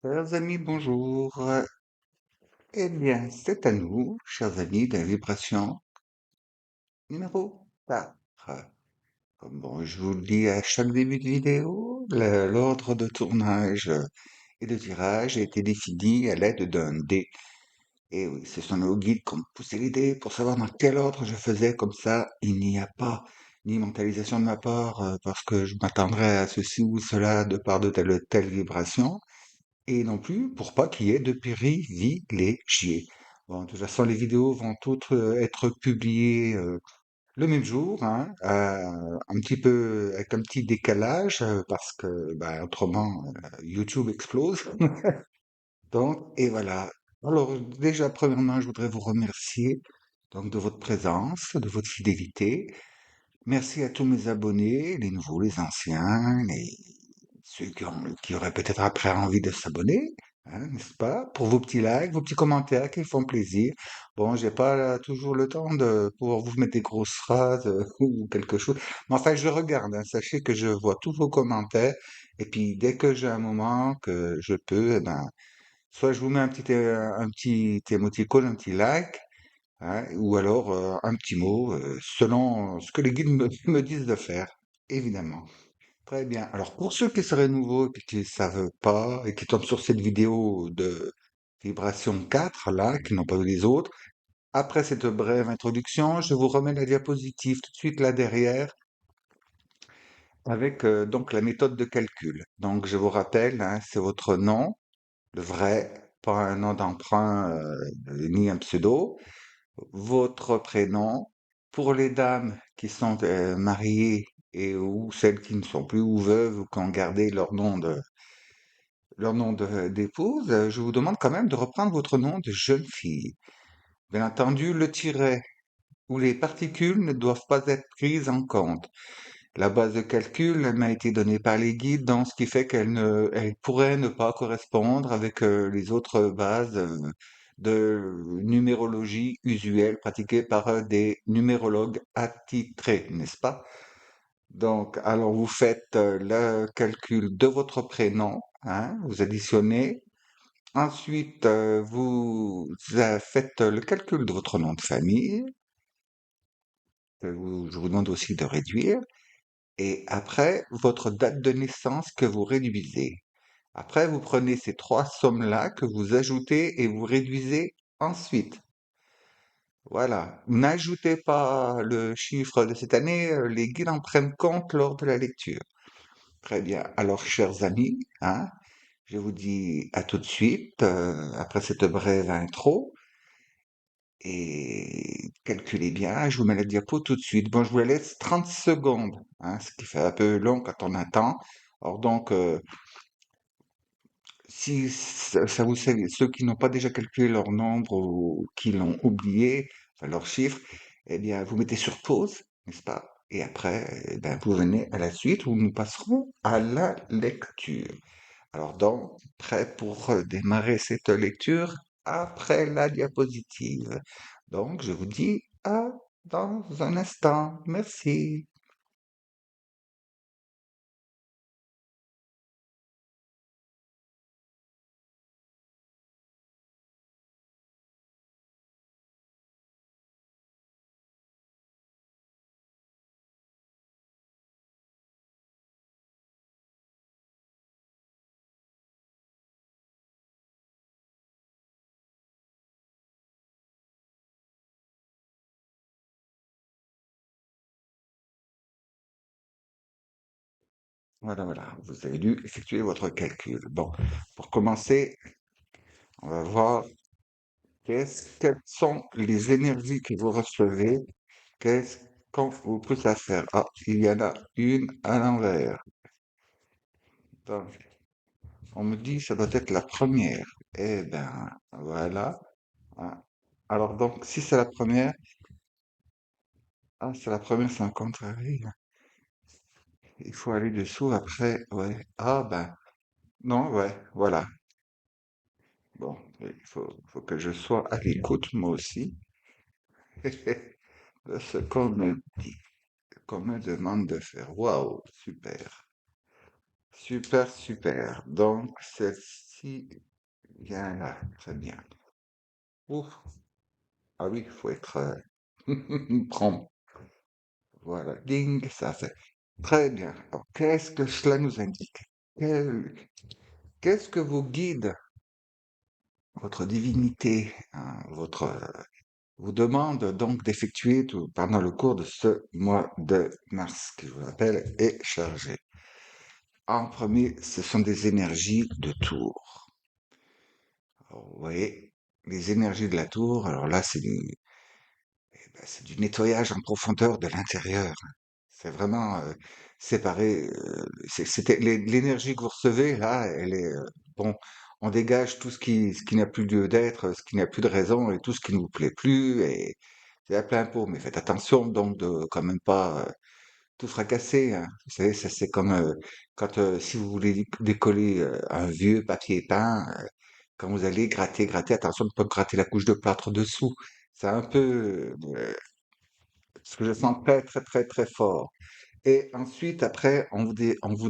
Chers amis, bonjour. Eh bien, c'est à nous, chers amis, de la vibration numéro 4. Bon, je vous le dis à chaque début de vidéo, l'ordre de tournage et de tirage a été défini à l'aide d'un dé. Et oui, ce sont nos guides qui ont poussé les dés pour savoir dans quel ordre je faisais. Comme ça, il n'y a pas ni mentalisation de ma part, parce que je m'attendrais à ceci ou cela de par de telle ou telle vibration. Et non plus pour pas qu'il y ait de privilégiés. Bon, de toute façon, les vidéos vont toutes être publiées le même jour, hein, un petit peu avec un petit décalage parce que bah, autrement YouTube explose. Donc, et voilà. Alors déjà, premièrement, je voudrais vous remercier donc de votre présence, de votre fidélité. Merci à tous mes abonnés, les nouveaux, les anciens, ceux qui auraient peut-être après envie de s'abonner, hein, n'est-ce pas? Pour vos petits likes, vos petits commentaires qui font plaisir. Bon, j'ai pas toujours le temps de pouvoir vous mettre des grosses phrases ou quelque chose. Mais enfin, je regarde, hein, sachez que je vois tous vos commentaires. Et puis, dès que j'ai un moment que je peux, eh ben, soit je vous mets un petit émoticône, un petit like, hein, ou alors un petit mot, selon ce que les guides me disent de faire, évidemment. Très bien. Alors, pour ceux qui seraient nouveaux et puis qui ne savent pas et qui tombent sur cette vidéo de Vibration 4, là, qui n'ont pas vu les autres, après cette brève introduction, je vous remets la diapositive tout de suite là derrière avec donc la méthode de calcul. Donc, je vous rappelle, hein, c'est votre nom, le vrai, pas un nom d'emprunt ni un pseudo, votre prénom. Pour les dames qui sont mariées et ou celles qui ne sont plus ou veuves ou qui ont gardé d'épouse, je vous demande quand même de reprendre votre nom de jeune fille. Bien entendu, le tiret ou les particules ne doivent pas être prises en compte. La base de calcul elle m'a été donnée par les guides, donc ce qui fait elle pourrait ne pas correspondre avec les autres bases de numérologie usuelle pratiquées par des numérologues attitrés, n'est-ce pas? Donc, alors vous faites le calcul de votre prénom, hein, vous additionnez. Ensuite, faites le calcul de votre nom de famille, je vous demande aussi de réduire, et après, votre date de naissance que vous réduisez. Après, vous prenez ces trois sommes-là que vous ajoutez et vous réduisez ensuite. Voilà. N'ajoutez pas le chiffre de cette année, les guides en prennent compte lors de la lecture. Très bien. Alors, chers amis, hein, je vous dis à tout de suite, après cette brève intro. Et calculez bien, je vous mets la diapo tout de suite. Bon, je vous la laisse 30 secondes, hein, ce qui fait un peu long quand on attend. Alors donc, si ça vous sert, ceux qui n'ont pas déjà calculé leur nombre ou qui l'ont oublié, enfin leur chiffre, eh bien, vous mettez sur pause, n'est-ce pas? Et après, eh ben, vous venez à la suite où nous passerons à la lecture. Alors donc, prêt pour démarrer cette lecture après la diapositive. Donc, je vous dis à dans un instant. Merci. Voilà, voilà. Vous avez dû effectuer votre calcul. Bon, pour commencer, on va voir quelles sont les énergies que vous recevez. Qu'est-ce qu'on vous pousse à faire? Ah, il y en a une à l'envers. Donc, on me dit ça doit être la première. Eh ben, voilà. Ah. Alors donc, si c'est la première, ah, c'est la première, c'est un contraire. Il faut aller dessous après, ouais. Ah ben, non, ouais, voilà. Bon, faut que je sois à l'écoute, moi aussi, de ce qu'on me dit, qu'on me demande de faire. Waouh, super. Super, super. Donc, c'est Si, bien là, très bien. Ouf. Ah oui, il faut être prompt. Voilà, ding, ça fait. Très bien. Alors, qu'est-ce que cela nous indique? Quel- Qu'est-ce que vos guides, votre divinité, hein, vous demande donc d'effectuer pendant le cours de ce mois de mars, qui je vous rappelle est chargé? En premier, ce sont des énergies de tour. Alors, vous voyez, les énergies de la tour, alors là, c'est du nettoyage en profondeur de l'intérieur. C'est vraiment séparé. L'énergie que vous recevez là, elle est bon. On dégage tout ce qui n'a plus lieu d'être, ce qui n'a plus de raison et tout ce qui ne vous plaît plus et c'est à plein pot. Mais faites attention donc de quand même pas tout fracasser, hein. Vous savez, ça c'est comme quand si vous voulez décoller un vieux papier peint, quand vous allez gratter, attention de ne pas gratter la couche de plâtre dessous. C'est un peu ce que je sens très fort. Et ensuite, après, on vous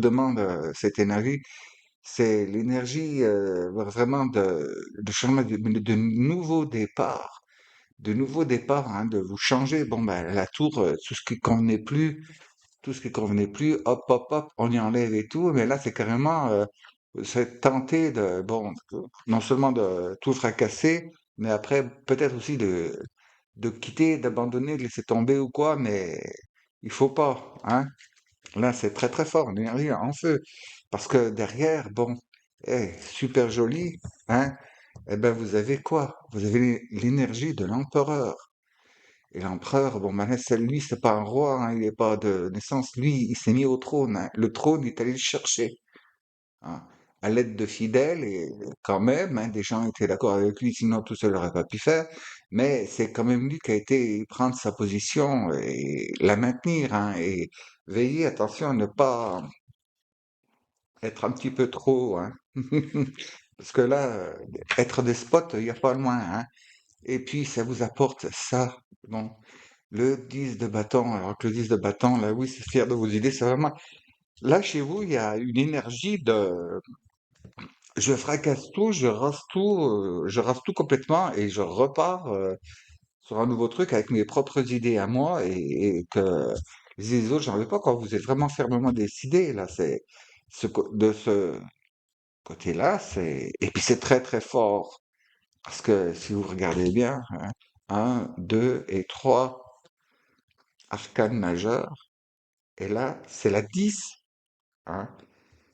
demande cette énergie. C'est l'énergie vraiment de changement, de nouveau départ. De nouveau départ, hein, de vous changer. Bon, ben, la tour, tout ce qui convenait plus, hop, on y enlève et tout. Mais là, c'est carrément, c'est tenter de, bon, non seulement de tout fracasser, mais après, peut-être aussi de quitter, d'abandonner, de laisser tomber ou quoi, mais il faut pas, hein. Là, c'est très fort, l'énergie en feu. Parce que derrière, bon, super joli, hein, eh ben vous avez quoi? Vous avez l'énergie de l'empereur. Et l'empereur, bon, ben, lui, c'est pas un roi, hein, il n'est pas de naissance. Lui, il s'est mis au trône, hein. Le trône, il est allé le chercher, hein, à l'aide de fidèles, et quand même, hein, des gens étaient d'accord avec lui, sinon tout seul n'aurait pas pu faire. Mais c'est quand même lui qui a été prendre sa position et la maintenir, hein, et veiller, attention, à ne pas être un petit peu trop, hein. Parce que là, être despote, il n'y a pas loin, hein. Et puis, ça vous apporte ça. Bon, le 10 de bâton. Alors que le 10 de bâton, là, oui, c'est fier de vos idées. C'est vraiment... Là, chez vous, il y a une énergie de... Je fracasse tout, je rase tout complètement et je repars sur un nouveau truc avec mes propres idées à moi et que les idées des autres, j'en veux pas quand vous êtes vraiment fermement décidé, là. C'est de ce côté-là, c'est... Et puis c'est très fort. Parce que si vous regardez bien, hein, 1, 2 et 3 arcanes majeures, et là, c'est la 10, hein.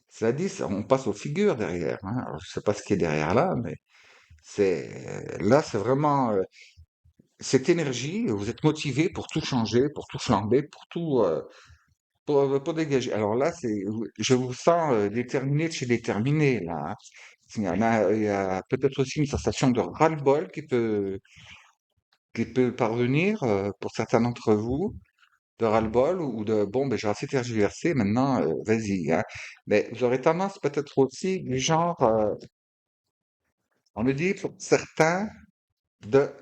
C'est la 10, on passe aux figures derrière, hein. Alors, je sais pas ce qui est derrière là, mais là, c'est vraiment cette énergie, vous êtes motivé pour tout changer, pour tout flamber, pour tout, pour dégager. Alors là, je vous sens déterminé de chez déterminé, là, hein. Il y a peut-être aussi une sensation de ras-le-bol qui peut parvenir pour certains d'entre vous, de ras-le-bol ou de bon, ben j'ai assez tergiversé, maintenant, vas-y, hein. Mais vous aurez tendance peut-être aussi du genre, on me dit pour certains de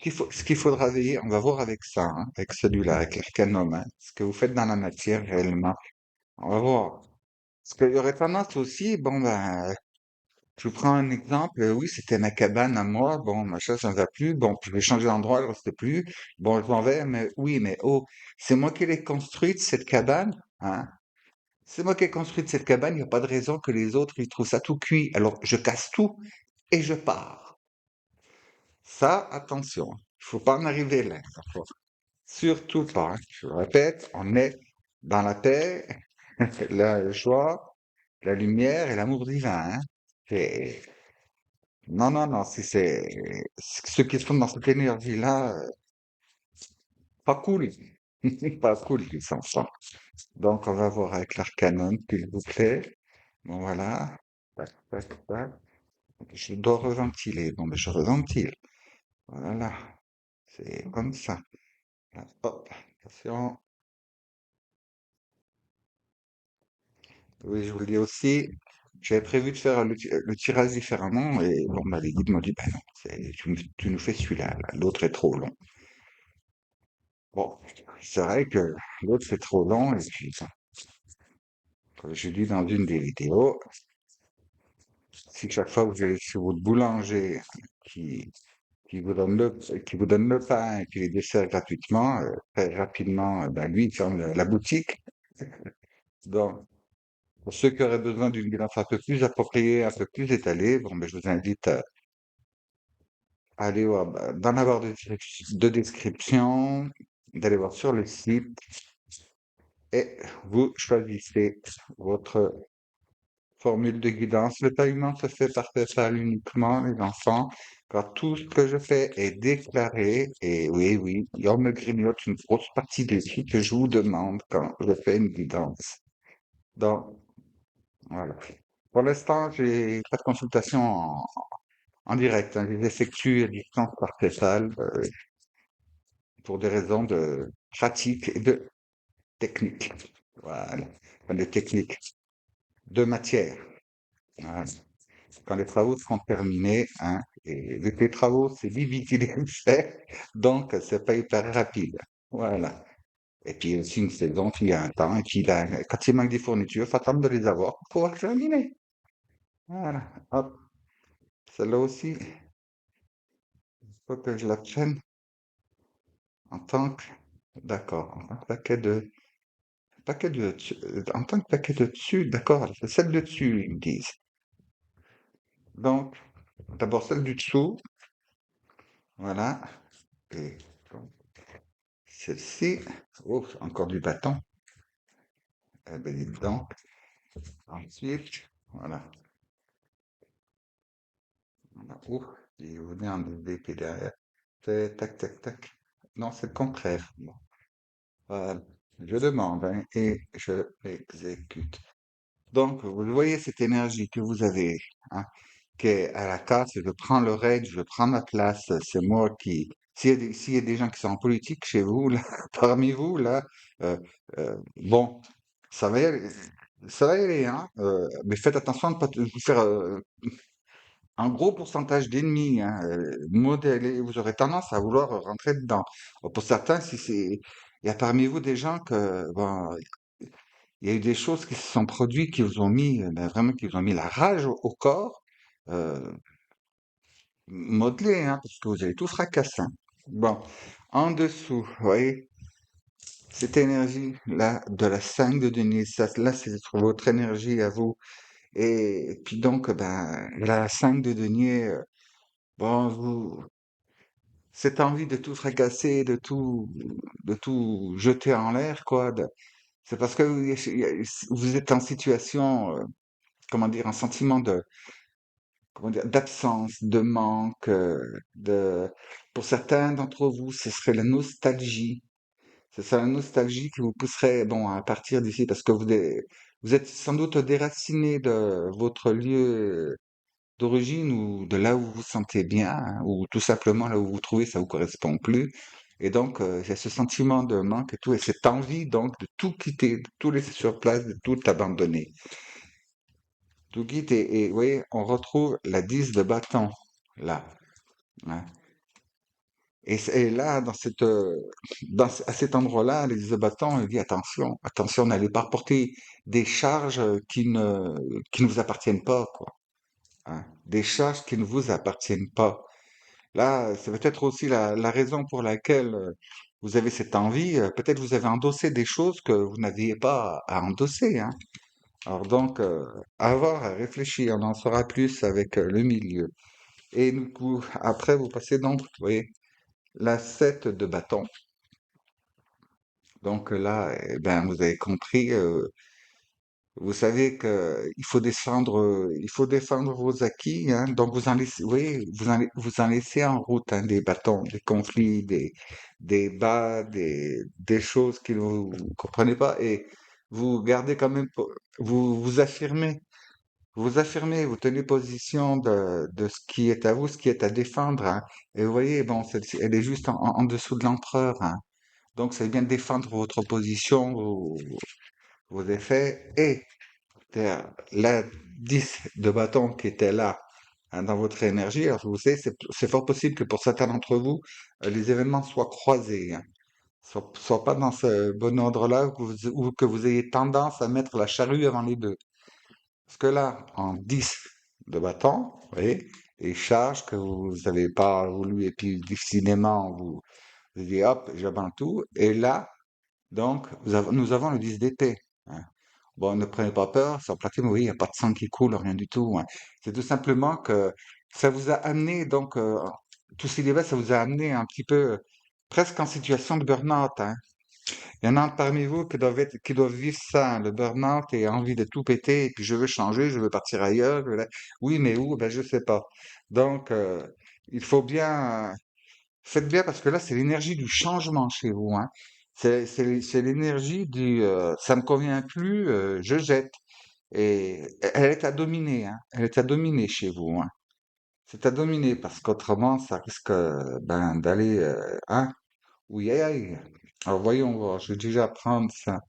ce qu'il faudra veiller, on va voir avec ça, hein, avec celui-là, avec l'arcanum, hein, ce que vous faites dans la matière réellement. On va voir. Parce qu'il y aurait tendance aussi, bon ben, je vous prends un exemple, oui, c'était ma cabane à moi, bon, machin, ça ne va plus, bon, je vais changer d'endroit, elle reste plus, bon, je m'en vais, mais oui, mais oh, c'est moi qui l'ai construite, cette cabane, hein, c'est moi qui ai construite cette cabane, il n'y a pas de raison que les autres, ils trouvent ça tout cuit, alors je casse tout et je pars. Ça, attention, il faut pas en arriver là, d'accord. Surtout pas, hein. Je le répète, on est dans la paix, la joie, la lumière et l'amour divin, hein. C'est- non, si c'est ceux qui sont dans cette énergie-là, pas cool, pas cool, les enfants. Donc, on va voir avec l'arcanum, s'il vous plaît. Bon, voilà. Tac. Je dois reventiler. Bon, ben, je reventile. Voilà. C'est comme ça. Là, hop, attention. Oui, je vous le dis aussi. J'avais prévu de faire le tirage différemment et bon, bah, les guides m'ont dit, ben non, tu nous fais celui-là, là. L'autre est trop long. Bon, c'est vrai que l'autre c'est trop long et puis, comme j'ai lu dans une des vidéos, si chaque fois vous allez chez votre boulanger qui, qui vous donne qui vous donne le pain et puis les desserts gratuitement, très rapidement, ben lui, il ferme la boutique. Donc, pour ceux qui auraient besoin d'une guidance un peu plus appropriée, un peu plus étalée, bon, ben, je vous invite à aller voir, dans la barre de description, d'aller voir sur le site et vous choisissez votre formule de guidance. Le paiement se fait par PayPal uniquement, les enfants, car tout ce que je fais est déclaré. Et oui, oui, on me grignote une grosse partie des prix que je vous demande quand je fais une guidance. Donc, voilà. Pour l'instant, j'ai pas de consultation en direct, hein. Je les effectue à distance par PayPal, pour des raisons de pratique et de technique. Voilà. Enfin, de technique, de matière. Voilà. Quand les travaux seront terminés, hein, et vu que les travaux, c'est Bibi qui les fait, donc c'est pas hyper rapide. Voilà. Et puis aussi une saison, puis il y a un temps, et puis là, quand il manque des fournitures, il faut attendre de les avoir pour pouvoir terminer. Voilà. Hop. Celle-là aussi, il faut que je la prenne en tant que, d'accord, en tant que en tant que paquet de dessus, d'accord, c'est celle de dessus, ils me disent. Donc, d'abord celle du dessous, voilà, et donc, celle-ci, oh, encore du bâton, eh ben, dis donc. Ensuite, voilà, voilà, oh, il venait en DP derrière. Tac, tac, tac. Non, c'est le contraire. Bon, voilà. Je demande, hein, et je exécute. Donc, vous voyez cette énergie que vous avez, hein, qui est à la casse, je prends le raid, je prends ma place, c'est moi qui... s'il y a des gens qui sont en politique chez vous, là, parmi vous, là, euh, bon, ça va y aller, ça va y aller, hein, mais faites attention de ne pas vous faire un gros pourcentage d'ennemis, hein, modèles, vous aurez tendance à vouloir rentrer dedans. Pour certains, si c'est... Il y a parmi vous des gens que, bon, il y a eu des choses qui se sont produites qui vous ont mis, ben, vraiment, qui vous ont mis la rage au corps, euh, modelé, hein, parce que vous avez tout fracassé, hein. Bon, en dessous, vous voyez, cette énergie-là de la 5 de Denise, ça, là, c'est votre énergie à vous. Et puis donc, ben, la 5 de denier, bon, cette envie de tout fracasser, de tout jeter en l'air, quoi, c'est parce que vous êtes en situation, comment dire, un sentiment de, comment dire, d'absence, de manque, pour certains d'entre vous, ce serait la nostalgie. Ce serait la nostalgie qui vous pousserait, bon, à partir d'ici, parce que vous êtes sans doute déraciné de votre lieu d'origine ou de là où vous vous sentez bien, hein, ou tout simplement là où vous vous trouvez, ça vous correspond plus. Et donc, il y a ce sentiment de manque et tout, et cette envie, donc, de tout quitter, de tout laisser sur place, de tout abandonner. Tout quitter. Et vous voyez, on retrouve la 10 de bâton, là, hein. Et là, à cet endroit-là, les 10 de bâton, il dit attention, attention, n'allez pas porter des charges qui ne vous appartiennent pas, quoi, hein. Des charges qui ne vous appartiennent pas. Là, c'est peut-être aussi la raison pour laquelle vous avez cette envie. Peut-être vous avez endossé des choses que vous n'aviez pas à endosser, hein. Alors donc, à voir, à réfléchir, on en saura plus avec le milieu. Et du coup, après, vous passez donc, vous voyez, la 7 de bâton. Donc là, eh ben, vous avez compris, vous savez que il faut défendre vos acquis, hein. Donc vous en laissez, oui, vous en laissez en route, hein, des bâtons, des conflits, des bas, des choses que vous comprenez pas, et vous gardez quand même, vous affirmez, vous tenez position de ce qui est à vous, ce qui est à défendre, hein. Et vous voyez, bon, elle est juste en dessous de l'empereur, hein. Donc c'est bien de défendre votre position, vos effets, et la 10 de bâton qui était là, hein, dans votre énergie. Alors, vous savez, c'est fort possible que pour certains d'entre vous, les événements soient croisés, hein, soient pas dans ce bon ordre-là, ou que vous ayez tendance à mettre la charrue avant les deux. Parce que là, en 10 de bâton, vous voyez, et charge que vous n'avez pas voulu, et puis difficilement vous dites hop, j'abandonne tout, et là, donc, nous avons le 10 d'épée, hein. Bon, ne prenez pas peur, sur platine, oui, il n'y a pas de sang qui coule, rien du tout, hein. C'est tout simplement que ça vous a amené, donc, tout ce débat, ça vous a amené un petit peu, presque en situation de burn-out, hein. Il y en a parmi vous qui doivent vivre ça, hein, le burn-out et envie de tout péter, et puis je veux changer, je veux partir ailleurs. Oui, mais où? Ben, je sais pas. Donc, il faut bien, faites bien parce que là, c'est l'énergie du changement chez vous, hein. C'est l'énergie du, ça me convient plus, je jette. Et elle est à dominer, hein. Elle est à dominer chez vous, hein. C'est à dominer parce qu'autrement, ça risque, ben, d'aller, hein. Oui, aïe, aïe. Alors voyons voir, je vais déjà prendre ça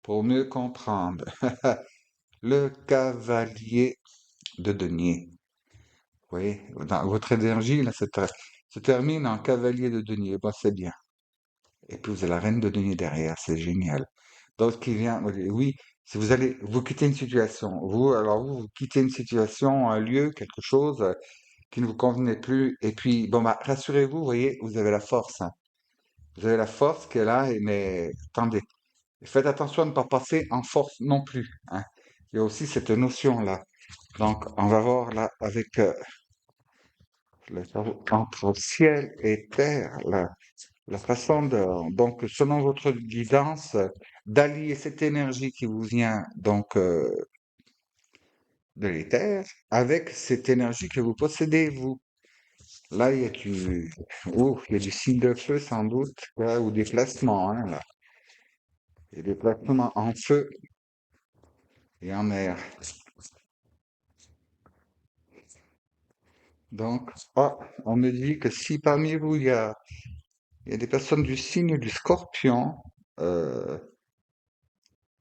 pour mieux comprendre. Le cavalier de denier. Oui, votre énergie, là, se termine en cavalier de denier. Bon, c'est bien. Et puis vous avez la reine de denier derrière, c'est génial. Donc, qui vient, oui, si vous allez, vous quittez une situation, vous quittez une situation, un lieu, quelque chose qui ne vous convenait plus. Et puis, bon, bah, rassurez-vous, vous voyez, vous avez la force, hein. Vous avez la force qui est là, mais attendez. Faites attention à ne pas passer en force non plus, hein. Il y a aussi cette notion-là. Donc, on va voir là avec entre ciel et terre, la façon de, donc, selon votre guidance, d'allier cette énergie qui vous vient donc de l'éther avec cette énergie que vous possédez, vous. Là, il y a du signe de feu sans doute, là, ou des placements, hein, là. Il y a des placements en feu et en air. Donc, on me dit que si parmi vous, il y a des personnes du signe du scorpion, euh,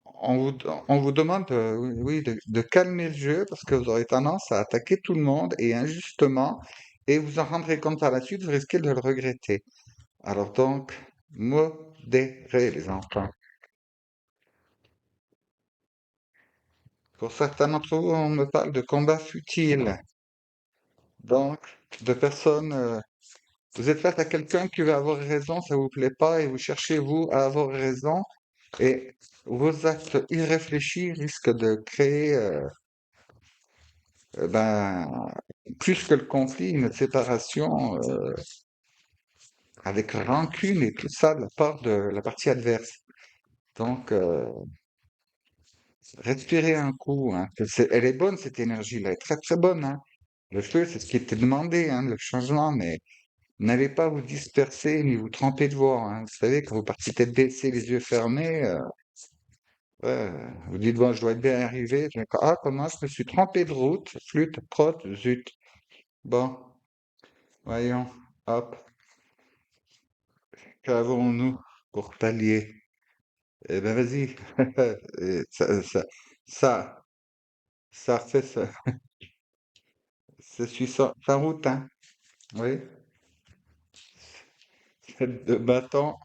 on vous demande oui, oui, de calmer le jeu parce que vous aurez tendance à attaquer tout le monde et injustement, et vous en rendrez compte par la suite, vous risquez de le regretter. Alors donc, modérez les enfants. Pour certains d'entre vous, on me parle de combats futiles. Donc, de personnes vous êtes face à quelqu'un qui va avoir raison, ça vous plaît pas, et vous cherchez, vous, à avoir raison, et vos actes irréfléchis risquent de créer, ben, plus que le conflit, une séparation, avec rancune et tout ça de la part de la partie adverse. Donc, respirez un coup, hein. Elle est bonne, cette énergie-là, elle est très très bonne, hein. Le feu, c'est ce qui était demandé, hein, le changement, mais n'allez pas vous disperser ni vous tromper de voix, hein. Vous savez, quand vous partez tête baissée, les yeux fermés, ouais, vous dites, bon, je dois être bien arrivé. Ah, comment je me suis trompé de route, flûte, prot, zut. Bon, voyons, hop, qu'avons-nous pour pallier? Eh ben, vas-y. Et ça, ça fait ça. Ça suit sa route, hein. Oui, celle de bâton,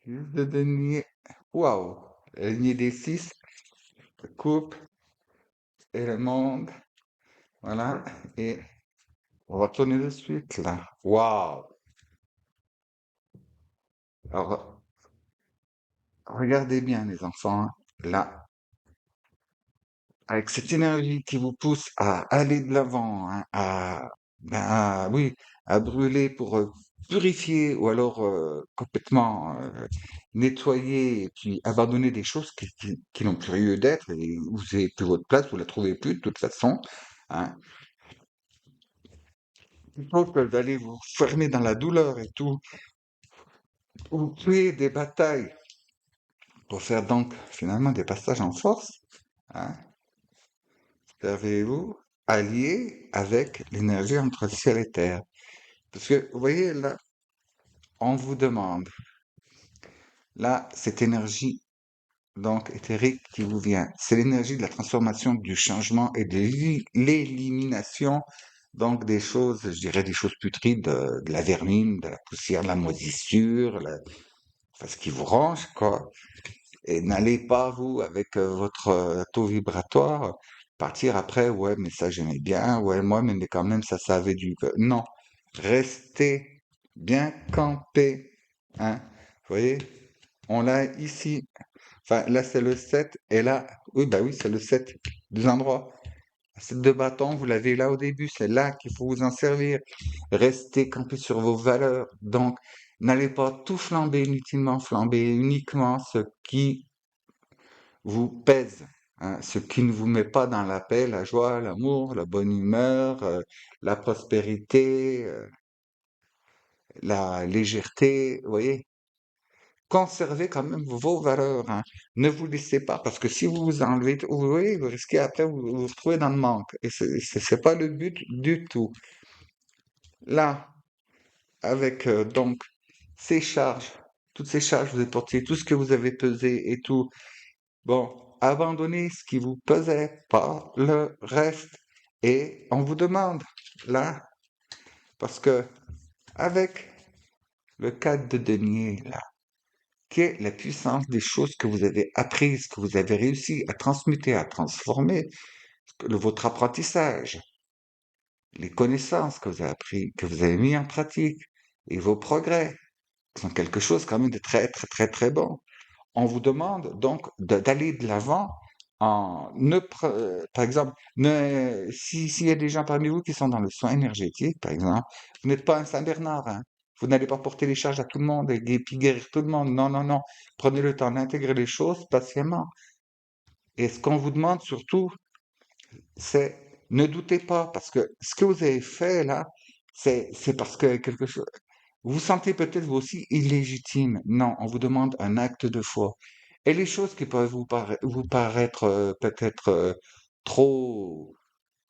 juste de denier. Waouh! La lignée des six, coupe et le monde. Voilà. Et on va tourner de suite, là. Waouh! Alors, regardez bien, les enfants, hein. Là, avec cette énergie qui vous pousse à aller de l'avant, hein, ben, oui, à brûler pour purifier ou alors complètement nettoyer et puis abandonner des choses qui n'ont plus lieu d'être et vous n'avez plus votre place, vous la trouvez plus de toute façon, hein. Plutôt que d'aller vous fermer dans la douleur et tout, vous créez des batailles pour faire donc finalement des passages en force, hein. Servez-vous allié avec l'énergie entre ciel et terre. Parce que, vous voyez, là, on vous demande, là, cette énergie, donc, éthérique qui vous vient, c'est l'énergie de la transformation, du changement et de l'élimination, donc, des choses, je dirais, des choses putrides, de la vermine, de la poussière, de la moisissure, enfin, ce qui vous range, quoi. Et n'allez pas, vous, avec votre taux vibratoire, partir après, ouais, mais ça j'aimais bien, ouais, moi, mais quand même, ça avait du... Non, restez bien campé, hein. Vous voyez, on l'a ici. Enfin, là, c'est le 7 et là, oui, bah oui, c'est le 7 des endroits. Cette de bâton, vous l'avez là au début, c'est là qu'il faut vous en servir. Restez campé sur vos valeurs. Donc, n'allez pas tout flamber inutilement, flamber uniquement ce qui vous pèse, hein, ce qui ne vous met pas dans la paix, la joie, l'amour, la bonne humeur, la prospérité, la légèreté, vous voyez. Conservez quand même vos valeurs, hein. Ne vous laissez pas, parce que si vous vous enlevez, vous voyez, vous risquez après vous retrouver dans le manque. Et c'est pas le but du tout. Là, avec donc ces charges, toutes ces charges, vous avez porté tout ce que vous avez pesé et tout. Bon, abandonnez ce qui vous pesait, pas le reste. Et on vous demande, là, parce que avec le cadre de denier, là, qui est la puissance des choses que vous avez apprises, que vous avez réussi à transmuter, à transformer, votre apprentissage, les connaissances que vous avez appris, que vous avez mis en pratique, et vos progrès, sont quelque chose quand même de très, très, très, très bon. On vous demande donc d'aller de l'avant en par exemple, s'il y a des gens parmi vous qui sont dans le soin énergétique, par exemple, vous n'êtes pas un Saint-Bernard, hein. Vous n'allez pas porter les charges à tout le monde et puis guérir tout le monde. Non, non, non. Prenez le temps d'intégrer les choses patiemment. Et ce qu'on vous demande surtout, c'est ne doutez pas, parce que ce que vous avez fait là, c'est parce que quelque chose. Vous vous sentez peut-être vous aussi illégitime. Non, on vous demande un acte de foi. Et les choses qui peuvent vous paraître peut-être trop,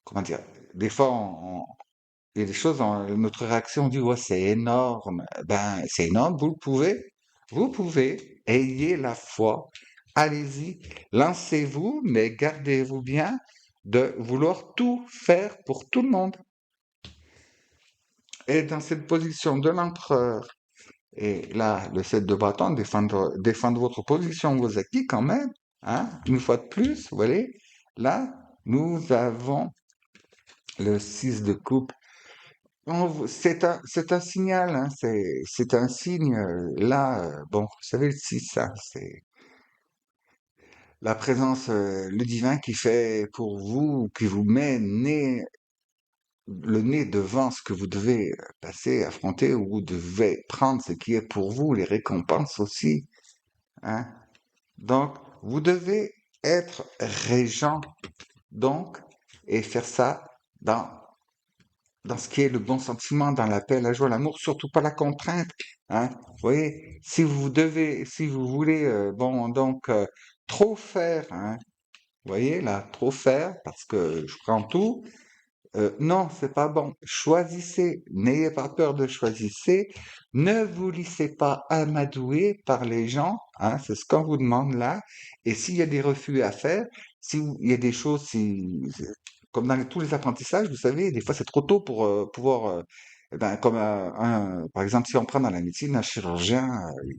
comment dire, des fois, il y a des choses, notre réaction, on dit, ouais, c'est énorme. Ben, c'est énorme, vous pouvez, ayez la foi, allez-y, lancez-vous, mais gardez-vous bien de vouloir tout faire pour tout le monde. Et dans cette position de l'empereur, et là, le 7 de bâton, défendre votre position, vos acquis quand même, hein, une fois de plus, vous voyez, là, nous avons le 6 de coupe. C'est un signal, hein, c'est un signe, là, bon, vous savez, le 6, ça, c'est la présence, le divin qui fait pour vous, qui vous met le nez devant ce que vous devez passer, affronter, ou vous devez prendre ce qui est pour vous, les récompenses aussi, hein. Donc, vous devez être régent, donc, et faire ça dans, dans ce qui est le bon sentiment, dans la paix, la joie, l'amour, surtout pas la contrainte, hein. Vous voyez, si vous voulez, bon, donc, trop faire, hein, vous voyez, là, trop faire, parce que je prends tout, non, c'est pas bon. Choisissez, n'ayez pas peur de choisissez. Ne vous laissez pas amadouer par les gens, hein, c'est ce qu'on vous demande là. Et s'il y a des refus à faire, il y a des choses, comme dans tous les apprentissages, vous savez, des fois c'est trop tôt pour pouvoir, eh ben, comme par exemple, si on prend dans la médecine un chirurgien,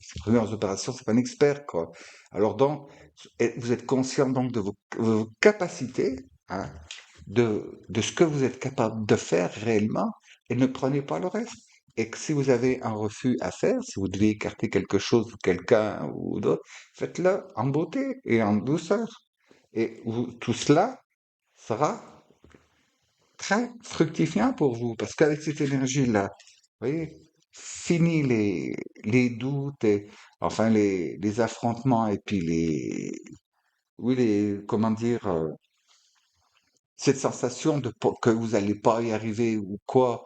ses premières opérations, c'est pas un expert, quoi. Alors donc, vous êtes conscient donc de vos capacités, hein, de ce que vous êtes capable de faire réellement et ne prenez pas le reste. Et que si vous avez un refus à faire, si vous devez écarter quelque chose ou quelqu'un ou d'autre, faites-le en beauté et en douceur. Et tout cela sera très fructifiant pour vous parce qu'avec cette énergie-là, vous voyez, fini les doutes et enfin les affrontements et puis oui, comment dire, cette sensation que vous allez pas y arriver ou quoi,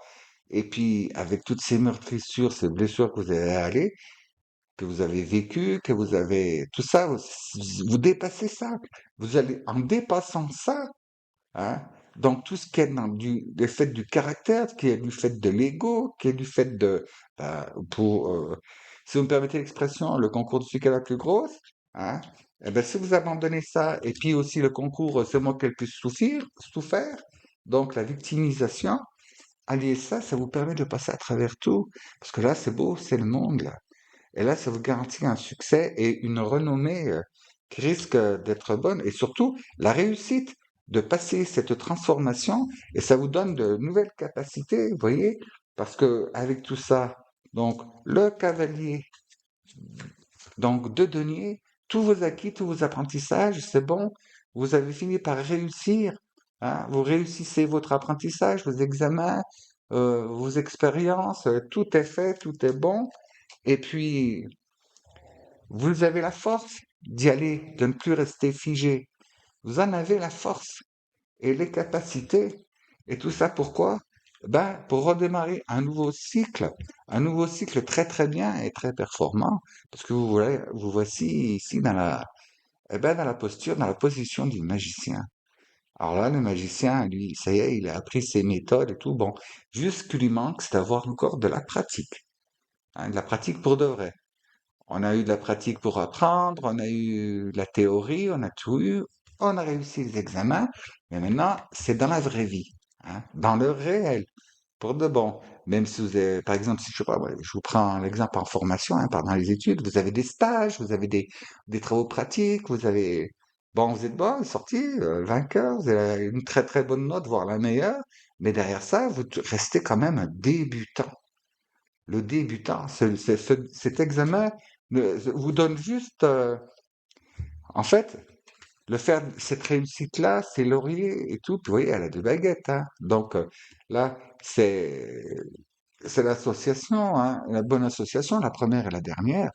et puis avec toutes ces meurtrissures, ces blessures que vous avez allées, que vous avez vécues, que vous avez tout ça, vous dépassez ça. Vous allez en dépassant ça, hein. Donc tout ce qui est du fait du caractère, qui est du fait de l'ego, qui est du fait de pour si vous me permettez l'expression, le concours de celui qui est la plus grosse, hein. Eh ben, si vous abandonnez ça, et puis aussi le concours, c'est moi qu'elle puisse souffrir, donc la victimisation, allier ça, ça vous permet de passer à travers tout. Parce que là, c'est beau, c'est le monde, là. Et là, ça vous garantit un succès et une renommée qui risque d'être bonne et surtout la réussite de passer cette transformation et ça vous donne de nouvelles capacités, vous voyez, parce que avec tout ça, donc le cavalier, donc de denier, tous vos acquis, tous vos apprentissages, c'est bon, vous avez fini par réussir, hein, vous réussissez votre apprentissage, vos examens, vos expériences, tout est fait, tout est bon, et puis vous avez la force d'y aller, de ne plus rester figé. Vous en avez la force et les capacités. Et tout ça pourquoi? Ben, pour redémarrer un nouveau cycle très très bien et très performant, parce que vous voici ici dans la posture, dans la position du magicien. Alors là, le magicien, lui, ça y est, il a appris ses méthodes et tout. Bon, juste ce qui lui manque, c'est d'avoir encore de la pratique, hein, de la pratique pour de vrai. On a eu de la pratique pour apprendre, on a eu la théorie, on a tout eu, on a réussi les examens, mais maintenant, c'est dans la vraie vie, hein, dans le réel, pour de bon. Même si vous avez, par exemple, si je sais pas, ouais, je vous prends l'exemple en formation, hein, pendant les études, vous avez des stages, vous avez des travaux pratiques, vous avez, bon, vous êtes bon, sorti, vainqueur, vous avez une très très bonne note, voire la meilleure, mais derrière ça, restez quand même un débutant. Le débutant, cet examen vous donne juste, en fait, cette réussite-là, c'est laurier et tout. Puis, vous voyez, elle a deux baguettes, hein. Donc là, c'est l'association, hein, la bonne association, la première et la dernière.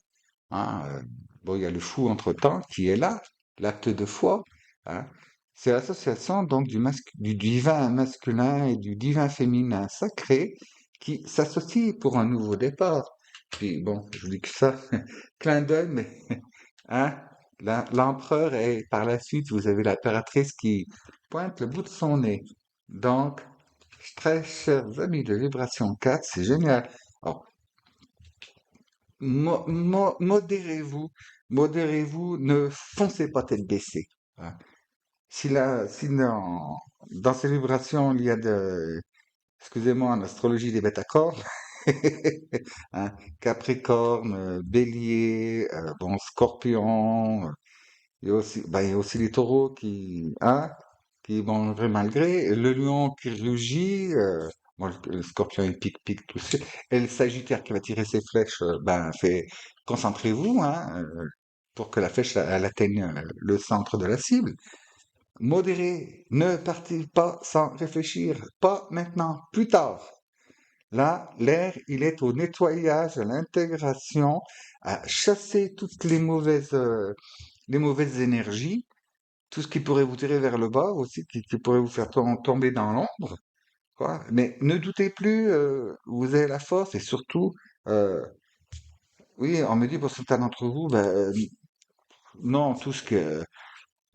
Hein, bon, il y a le fou entre-temps qui est là, l'acte de foi. Hein. C'est l'association donc du divin masculin et du divin féminin sacré qui s'associe pour un nouveau départ. Puis bon, je vous dis que ça, clin d'œil, mais hein, l'empereur et par la suite vous avez l'impératrice qui pointe le bout de son nez. Donc, très chers amis de Vibration 4, c'est génial. Alors, modérez-vous, modérez-vous, ne foncez pas tête baissée. Hein. Si dans ces vibrations, il y a excusez-moi, en astrologie des bêta-corps, hein, Capricorne, Bélier, bon, Scorpion, il y a aussi les taureaux qui vont vrai malgré, et le lion qui rugit, bon, le scorpion il pique tout ça, et le sagittaire qui va tirer ses flèches, concentrez-vous, hein, pour que la flèche elle atteigne le centre de la cible. Modéré, ne partez pas sans réfléchir, pas maintenant, plus tard. Là, l'air, il est au nettoyage, à l'intégration, à chasser toutes les mauvaises énergies, tout ce qui pourrait vous tirer vers le bas aussi, qui pourrait vous faire tomber dans l'ombre, quoi. Mais ne doutez plus, vous avez la force et surtout, euh, oui, on me dit pour certains d'entre vous, ben, non,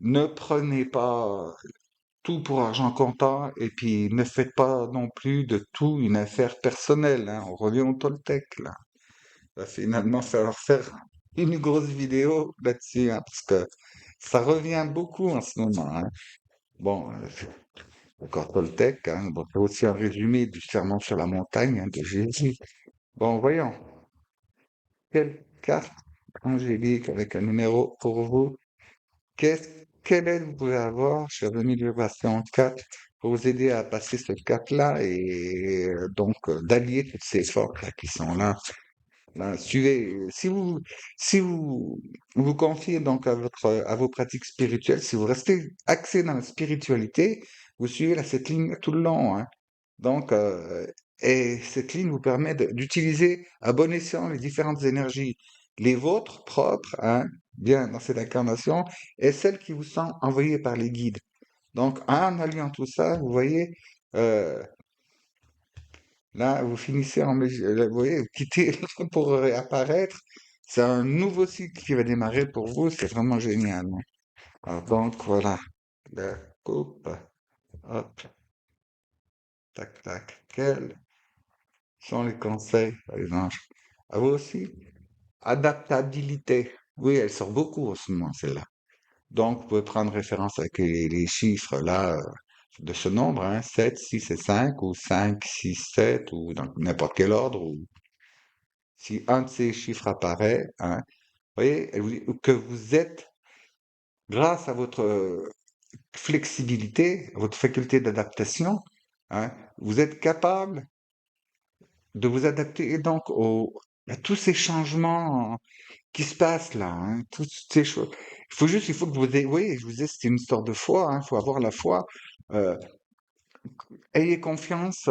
ne prenez pas tout pour argent comptant et puis ne faites pas non plus de tout une affaire personnelle, hein. On revient au Toltec, là. Va finalement falloir faire une grosse vidéo là-dessus, hein, parce que ça revient beaucoup en ce moment, hein. Bon, encore Toltec, hein. Bon, c'est aussi un résumé du sermon sur la montagne, hein, de Jésus. Bon, voyons, quelle carte angélique avec un numéro pour vous. Quelle aide vous pouvez avoir, cher ami de Vibration 4, pour vous aider à passer ce cap-là et donc d'allier toutes ces forces-là qui sont là. Là, suivez, si vous vous confiez donc à vos pratiques spirituelles, si vous restez axé dans la spiritualité, vous suivez là, cette ligne tout le long, hein. Donc, et cette ligne vous permet d'utiliser à bon escient les différentes énergies, les vôtres propres, hein, bien dans cette incarnation, et celles qui vous sont envoyées par les guides. Donc, en alliant tout ça, vous voyez, euh, là, vous finissez vous voyez, vous quittez pour réapparaître. C'est un nouveau cycle qui va démarrer pour vous. C'est vraiment génial, hein. Alors, donc, voilà. La coupe. Hop, tac, tac. Quels sont les conseils, par exemple? À vous aussi? Adaptabilité. Oui, elle sort beaucoup en ce moment, celle-là. Donc, vous pouvez prendre référence avec les chiffres, là, de ce nombre, hein, 7, 6 et 5, ou 5, 6, 7, ou dans n'importe quel ordre, ou Si un de ces chiffres apparaît, hein, vous voyez, elle vous dit que vous êtes, grâce à votre flexibilité, à votre faculté d'adaptation, hein, vous êtes capable de vous adapter donc à tous ces changements qui se passent là, hein, toutes ces choses. Il faut que vous ayez, oui, je vous disais, c'est une histoire de foi, hein, il faut avoir la foi. Euh, Ayez confiance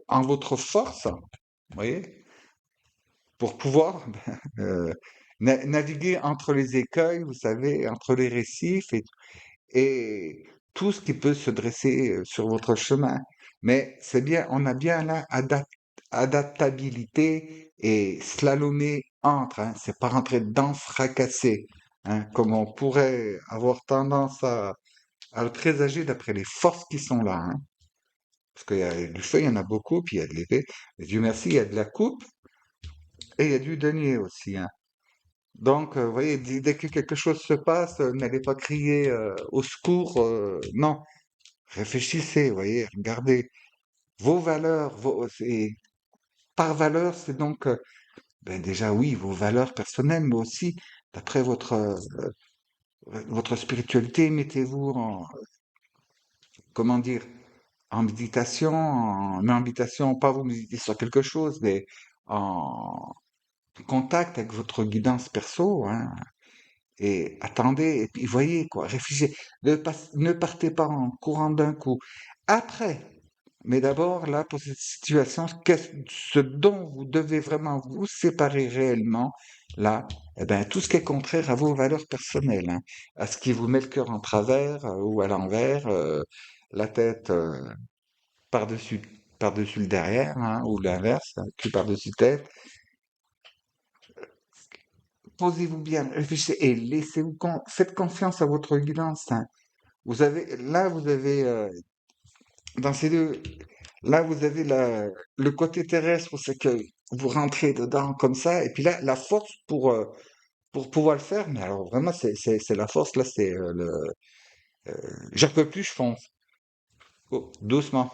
en votre force, vous voyez, pour pouvoir naviguer entre les écueils, vous savez, entre les récifs et tout ce qui peut se dresser sur votre chemin. Mais c'est bien, on a bien là adaptabilité et slalomer entre, hein, c'est pas rentrer dedans fracasser, hein, comme on pourrait avoir tendance à le présager d'après les forces qui sont là, hein. Parce qu'il y a du feu, il y en a beaucoup, puis il y a de l'épée. Et Dieu merci, il y a de la coupe et il y a du denier aussi, hein. Donc, vous voyez, dès que quelque chose se passe, n'allez pas crier au secours, non. Réfléchissez, vous voyez, regardez vos valeurs, par valeur, c'est donc ben déjà oui, vos valeurs personnelles, mais aussi d'après votre spiritualité, mettez-vous en, comment dire, en méditation, mais en méditation, pas vous méditez sur quelque chose, mais en contact avec votre guidance perso, hein, et attendez, et puis voyez, quoi, réfléchissez, ne partez pas en courant d'un coup. Après, mais d'abord, là, pour cette situation, ce dont vous devez vraiment vous séparer réellement, là, eh ben, tout ce qui est contraire à vos valeurs personnelles, hein, à ce qui vous met le cœur en travers ou à l'envers, la tête par-dessus par-dessus le derrière, hein, ou l'inverse, hein, cul par-dessus tête. Posez-vous bien, réfléchissez et faites confiance à votre guidance, hein. Vous avez dans ces deux, là, vous avez le côté terrestre, c'est que vous rentrez dedans comme ça, et puis là, la force pour pouvoir le faire, mais alors vraiment, c'est la force, là, c'est j'en peux plus, je fonce. Oh, doucement,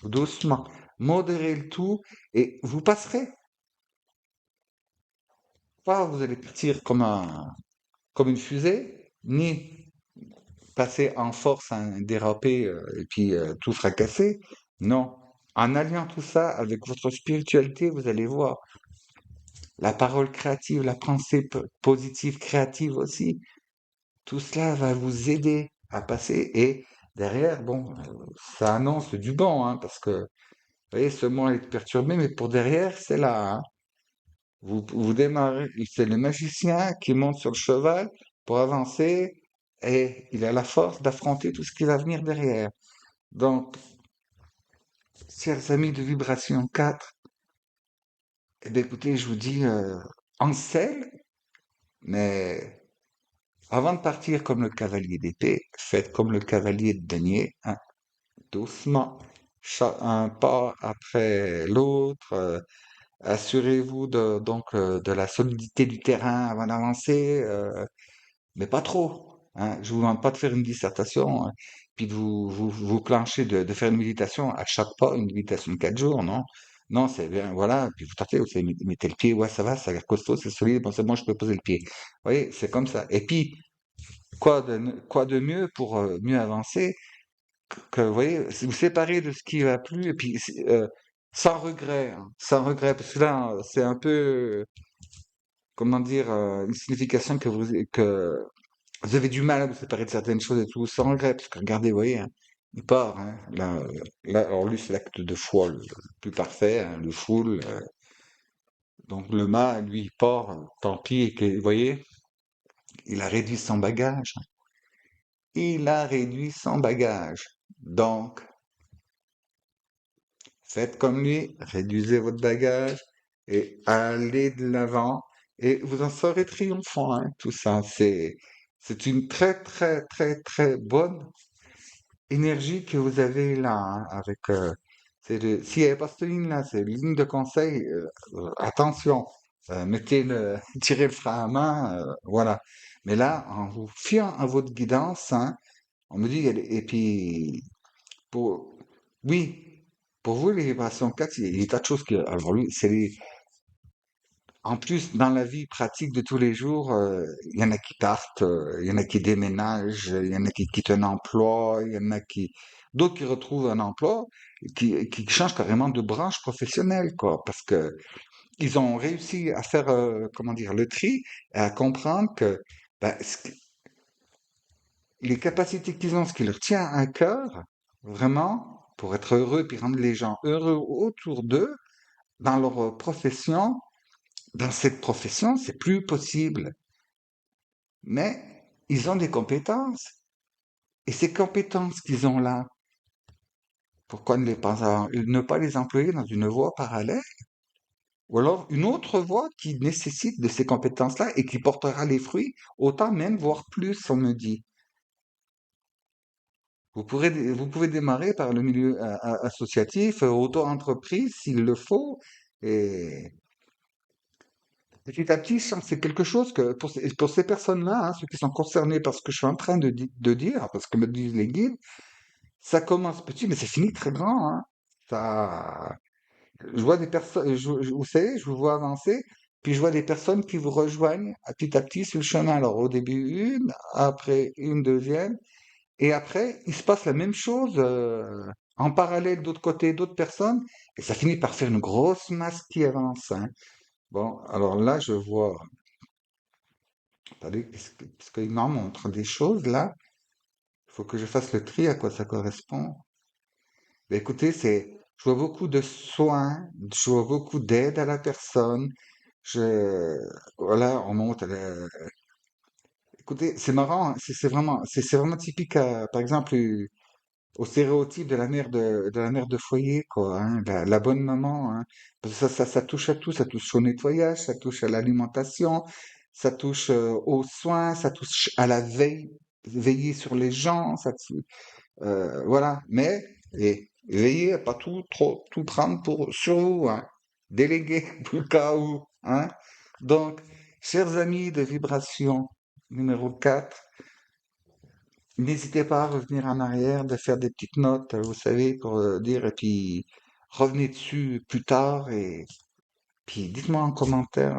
doucement. Modérez le tout, et vous passerez. Pas, vous allez partir comme une fusée, ni passer en force, hein, déraper, et puis tout fracasser. Non. En alliant tout ça avec votre spiritualité, vous allez voir la parole créative, la pensée positive créative aussi. Tout cela va vous aider à passer et derrière, bon, ça annonce du bon, hein, parce que, vous voyez, ce mois est perturbé, mais pour derrière, c'est là, hein. Vous démarrez, c'est le magicien qui monte sur le cheval pour avancer et il a la force d'affronter tout ce qui va venir derrière. Donc, chers amis de Vibration 4, eh bien, écoutez, je vous dis en selle, mais avant de partir comme le cavalier d'épée, faites comme le cavalier de denier, hein, doucement, un pas après l'autre. Assurez-vous de la solidité du terrain avant d'avancer, mais pas trop, hein. Je vous demande pas de faire une dissertation, hein, puis de vous plancher de faire une méditation à chaque pas, une méditation de 4 jours, non. Non, c'est bien, voilà, puis vous partez, vous savez, mettez le pied, ouais, ça a l'air costaud, c'est solide, bon, c'est bon, je peux poser le pied. Vous voyez, c'est comme ça. Et puis, quoi de mieux pour mieux avancer que, vous voyez, vous séparer de ce qui va plus, et puis, sans regret, hein, sans regret, parce que là, c'est un peu, comment dire, une signification que vous avez du mal à vous séparer de certaines choses et tout, sans regret, parce que regardez, vous voyez, hein, il part, hein, là, alors lui, c'est l'acte de foi le plus parfait, hein, le full, donc le mât, lui, il part, tant pis, et que, vous voyez, il a réduit son bagage, hein. Il a réduit son bagage. Donc, faites comme lui, réduisez votre bagage et allez de l'avant et vous en serez triomphant, hein, tout ça. C'est une très, très, très, très bonne énergie que vous avez là, hein, avec, s'il n'y avait pas cette ligne-là, c'est une ligne de conseil, attention, tirez le frein à main, voilà. Mais là, en vous fiant à votre guidance, hein, on me dit, et puis, pour, oui, pour vous, les vibrations 4, il y a des tas de choses que, alors lui, c'est En plus, dans la vie pratique de tous les jours, il y en a qui partent, il y en a qui déménagent, il y en a qui quittent un emploi, il y en a qui d'autres qui retrouvent un emploi, qui changent carrément de branche professionnelle, quoi, parce que ils ont réussi à faire, comment dire, le tri et à comprendre que ben, les capacités qu'ils ont, ce qui leur tient à cœur, vraiment, pour être heureux puis rendre les gens heureux autour d'eux, dans leur profession, dans cette profession, c'est plus possible. Mais ils ont des compétences. Et ces compétences qu'ils ont là, pourquoi ne pas les employer dans une voie parallèle? Ou alors une autre voie qui nécessite de ces compétences-là et qui portera les fruits, autant même, voire plus, on me dit. Vous pouvez démarrer par le milieu associatif, auto-entreprise s'il le faut, et petit à petit, je sens que c'est quelque chose que pour ces personnes-là, hein, ceux qui sont concernés par ce que je suis en train de dire, parce que me disent les guides, ça commence petit, mais c'est fini très grand, hein. Ça, je vois des personnes, vous savez, je vous vois avancer, puis je vois des personnes qui vous rejoignent à petit sur le chemin. Alors au début une, après une deuxième, et après il se passe la même chose en parallèle d'autre côté, d'autres personnes, et ça finit par faire une grosse masse qui avance, hein. Bon, alors là je vois, attendez, parce qu'il m'en montre des choses là, il faut que je fasse le tri à quoi ça correspond. Ben, écoutez, je vois beaucoup de soins, je vois beaucoup d'aide à la personne. Je, voilà, on monte. Écoutez, c'est marrant, hein, c'est vraiment typique, par exemple, au stéréotype de la mère de foyer, quoi, hein, la bonne maman, hein. Parce que ça touche à tout, ça touche au nettoyage, ça touche à l'alimentation, ça touche aux soins, ça touche à la veille, veiller sur les gens, voilà, mais veillez à pas tout prendre sur vous, hein. Déléguez pour le cas où, hein. Donc, chers amis de vibration numéro 4, n'hésitez pas à revenir en arrière, de faire des petites notes, vous savez, pour dire, et puis revenez dessus plus tard et puis dites-moi en commentaire.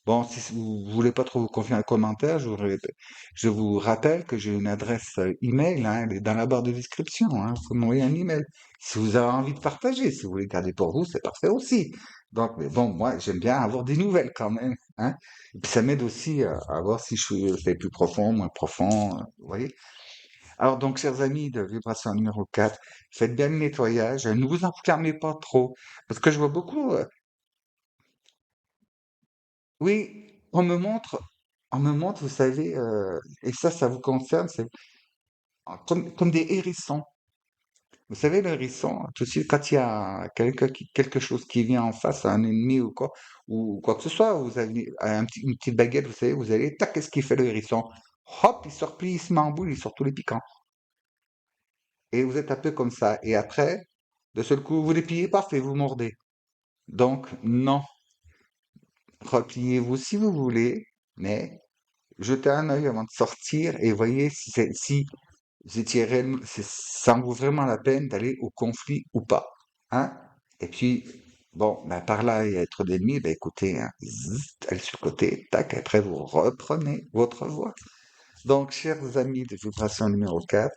Bon, si vous voulez pas trop vous confier en commentaire, je vous rappelle que j'ai une adresse email, hein, elle est dans la barre de description. Hein, vous m'envoyez un email. Si vous avez envie de partager, si vous voulez garder pour vous, c'est parfait aussi. Donc, mais bon, moi, j'aime bien avoir des nouvelles quand même. Hein. Et puis ça m'aide aussi à voir si c'est plus profond, moins profond. Vous voyez? Alors donc, chers amis de vibration numéro 4, faites bien le nettoyage. Ne vous enfermez pas trop. Parce que je vois beaucoup. Oui, on me montre, vous savez, et ça vous concerne, c'est comme des hérissons. Vous savez, le hérisson, tout de suite, quand il y a quelque chose qui vient en face, un ennemi ou quoi que ce soit, vous avez une petite baguette, vous savez, vous allez, tac, qu'est-ce qu'il fait le hérisson? Hop, il se replie, il se met en boule, il sort tous les piquants. Et vous êtes un peu comme ça. Et après, de seul coup, vous les pliez, paf, et vous mordez. Donc, non, repliez-vous si vous voulez, mais jetez un œil avant de sortir et voyez si vous étiez ça en vaut vraiment la peine d'aller au conflit ou pas. Hein? Et puis, bon, ben, par là, il y a trop d'ennemis, ben, écoutez, hein, zzt, allez sur le côté, tac, après vous reprenez votre voie. Donc, chers amis de vibration numéro 4,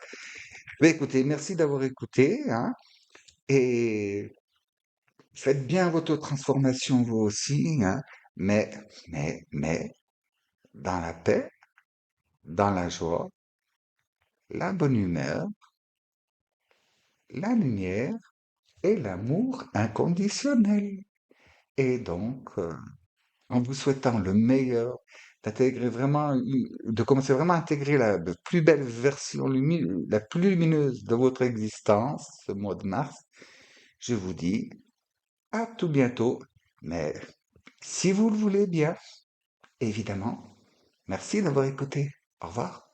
ben, écoutez, merci d'avoir écouté, hein, et faites bien votre transformation vous aussi, hein, mais, mais, dans la paix, dans la joie, la bonne humeur, la lumière et l'amour inconditionnel. Et donc, en vous souhaitant le meilleur, de commencer vraiment à intégrer la plus belle version, la plus lumineuse de votre existence, ce mois de mars, je vous dis à tout bientôt. Mais si vous le voulez bien, évidemment, merci d'avoir écouté. Au revoir.